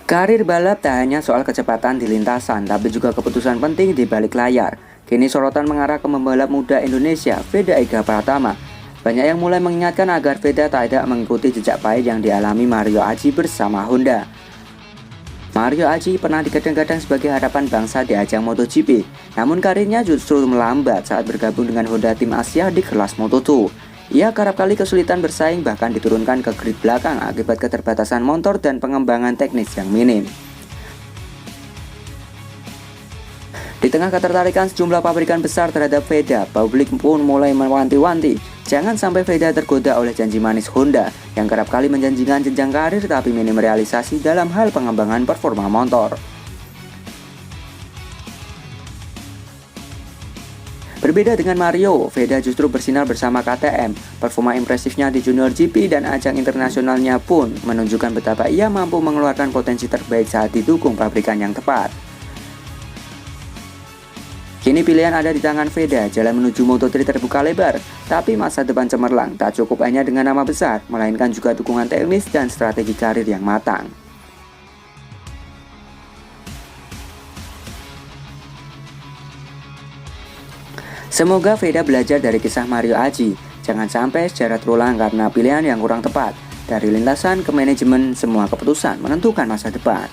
Karir balap tak hanya soal kecepatan di lintasan, tapi juga keputusan penting di balik layar. Kini sorotan mengarah ke pembalap muda Indonesia, Veda Ega Pratama. Banyak yang mulai mengingatkan agar Veda tidak mengikuti jejak pahit yang dialami Mario Aji bersama Honda. Mario Aji pernah digadang-gadang sebagai harapan bangsa di ajang MotoGP, namun karirnya justru melambat saat bergabung dengan Honda Tim Asia di kelas Moto2. Ia kerap kali kesulitan bersaing, bahkan diturunkan ke grid belakang akibat keterbatasan motor dan pengembangan teknis yang minim. Di tengah ketertarikan sejumlah pabrikan besar terhadap Veda, publik pun mulai mewanti-wanti jangan sampai Veda tergoda oleh janji manis Honda yang kerap kali menjanjikan jenjang karir tapi minim realisasi dalam hal pengembangan performa motor. Berbeda dengan Mario, Veda justru bersinar bersama KTM. Performa impresifnya di Junior GP dan ajang internasionalnya pun menunjukkan betapa ia mampu mengeluarkan potensi terbaik saat didukung pabrikan yang tepat. Kini pilihan ada di tangan Veda, jalan menuju Moto3 terbuka lebar, tapi masa depan cemerlang tak cukup hanya dengan nama besar, melainkan juga dukungan teknis dan strategi karir yang matang. Semoga Veda belajar dari kisah Mario Aji. Jangan sampai sejarah terulang karena pilihan yang kurang tepat. Dari lintasan ke manajemen, semua keputusan menentukan masa depan.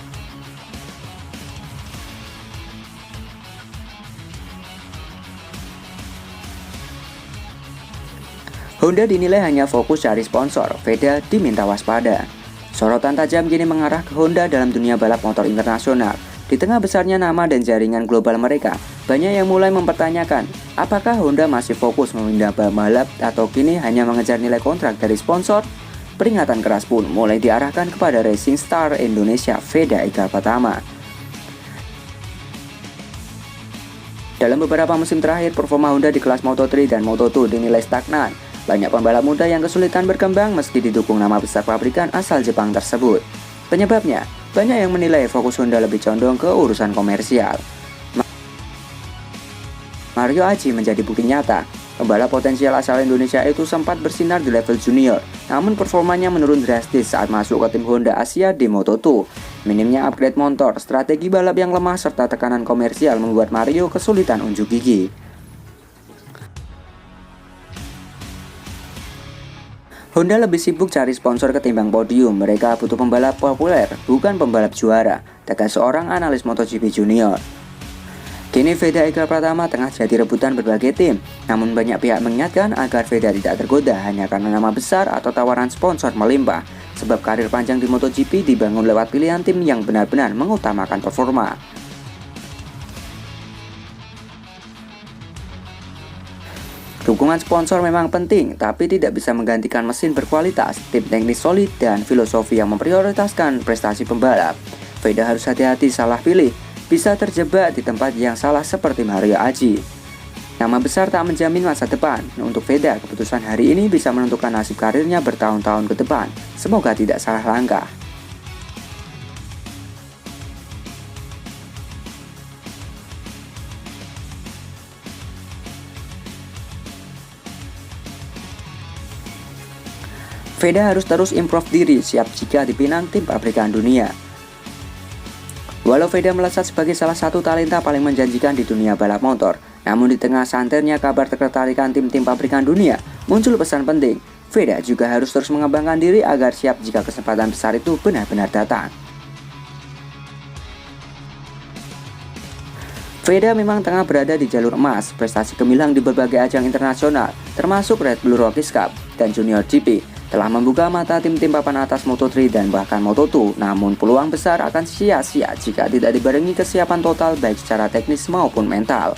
Honda dinilai hanya fokus cari sponsor, Veda diminta waspada. Sorotan tajam kini mengarah ke Honda dalam dunia balap motor internasional. Di tengah besarnya nama dan jaringan global mereka, banyak yang mulai mempertanyakan, apakah Honda masih fokus memindah balap atau kini hanya mengejar nilai kontrak dari sponsor? Peringatan keras pun mulai diarahkan kepada racing star Indonesia Veda Ega Pratama. Dalam beberapa musim terakhir, performa Honda di kelas Moto3 dan Moto2 dinilai stagnan. Banyak pembalap muda yang kesulitan berkembang meski didukung nama besar pabrikan asal Jepang tersebut. Penyebabnya, banyak yang menilai fokus Honda lebih condong ke urusan komersial. Mario Aji menjadi bukti nyata. Pembalap potensial asal Indonesia itu sempat bersinar di level junior, namun performanya menurun drastis saat masuk ke tim Honda Asia di Moto2. Minimnya upgrade motor, strategi balap yang lemah, serta tekanan komersial membuat Mario kesulitan unjuk gigi. Honda lebih sibuk cari sponsor ketimbang podium. Mereka butuh pembalap populer, bukan pembalap juara, tegas seorang analis MotoGP Junior. Kini Veda Ega Pratama tengah jadi rebutan berbagai tim, namun banyak pihak mengingatkan agar Veda tidak tergoda hanya karena nama besar atau tawaran sponsor melimpah, sebab karir panjang di MotoGP dibangun lewat pilihan tim yang benar-benar mengutamakan performa. Dukungan sponsor memang penting, tapi tidak bisa menggantikan mesin berkualitas, tim teknis solid, dan filosofi yang memprioritaskan prestasi pembalap. Veda harus hati-hati salah pilih, bisa terjebak di tempat yang salah seperti Mario Aji. Nama besar tak menjamin masa depan. Untuk Veda, keputusan hari ini bisa menentukan nasib karirnya bertahun-tahun ke depan. Semoga tidak salah langkah. Veda harus terus improve diri, siap jika dipinang tim pabrikan dunia. Walau Veda melesat sebagai salah satu talenta paling menjanjikan di dunia balap motor, namun di tengah santernya kabar ketertarikan tim-tim pabrikan dunia, muncul pesan penting. Veda juga harus terus mengembangkan diri agar siap jika kesempatan besar itu benar-benar datang. Veda memang tengah berada di jalur emas, prestasi gemilang di berbagai ajang internasional, termasuk Red Bull Rockies Cup dan Junior GP, telah membuka mata tim-tim papan atas Moto3 dan bahkan Moto2, namun peluang besar akan sia-sia jika tidak dibarengi kesiapan total baik secara teknis maupun mental.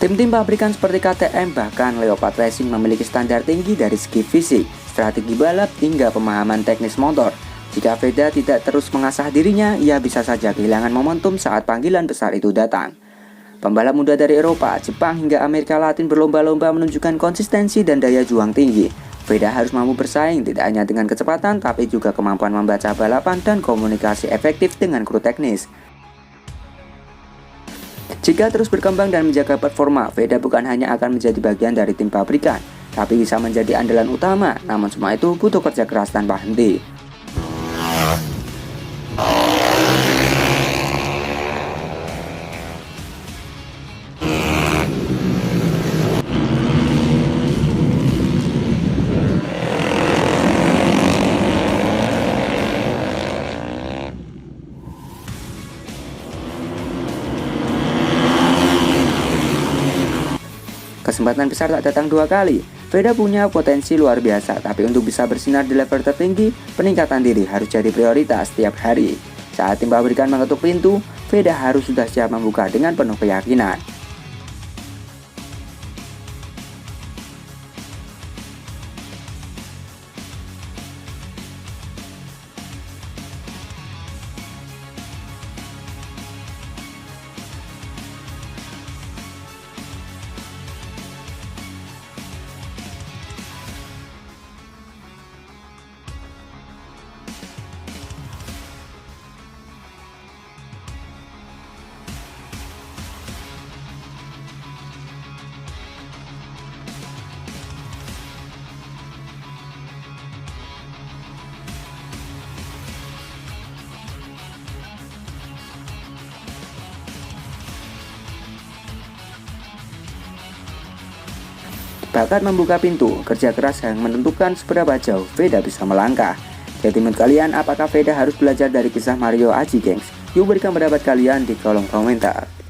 Tim-tim pabrikan seperti KTM bahkan Leopard Racing memiliki standar tinggi dari segi fisik, strategi balap hingga pemahaman teknis motor. Jika Veda tidak terus mengasah dirinya, ia bisa saja kehilangan momentum saat panggilan besar itu datang. Pembalap muda dari Eropa, Jepang hingga Amerika Latin berlomba-lomba menunjukkan konsistensi dan daya juang tinggi. Veda harus mampu bersaing tidak hanya dengan kecepatan tapi juga kemampuan membaca balapan dan komunikasi efektif dengan kru teknis. Jika terus berkembang dan menjaga performa, Veda bukan hanya akan menjadi bagian dari tim pabrikan, tapi bisa menjadi andalan utama. Namun semua itu butuh kerja keras tanpa henti. Kesempatan besar tak datang dua kali. Veda punya potensi luar biasa, tapi untuk bisa bersinar di level tertinggi, peningkatan diri harus jadi prioritas setiap hari. Saat tim pabrikan mengetuk pintu, Veda harus sudah siap membuka dengan penuh keyakinan. Bakat membuka pintu, kerja keras yang menentukan seberapa jauh Veda bisa melangkah. Jadi menurut kalian, apakah Veda harus belajar dari kisah Mario Aji, gengs? Yuk berikan pendapat kalian di kolom komentar.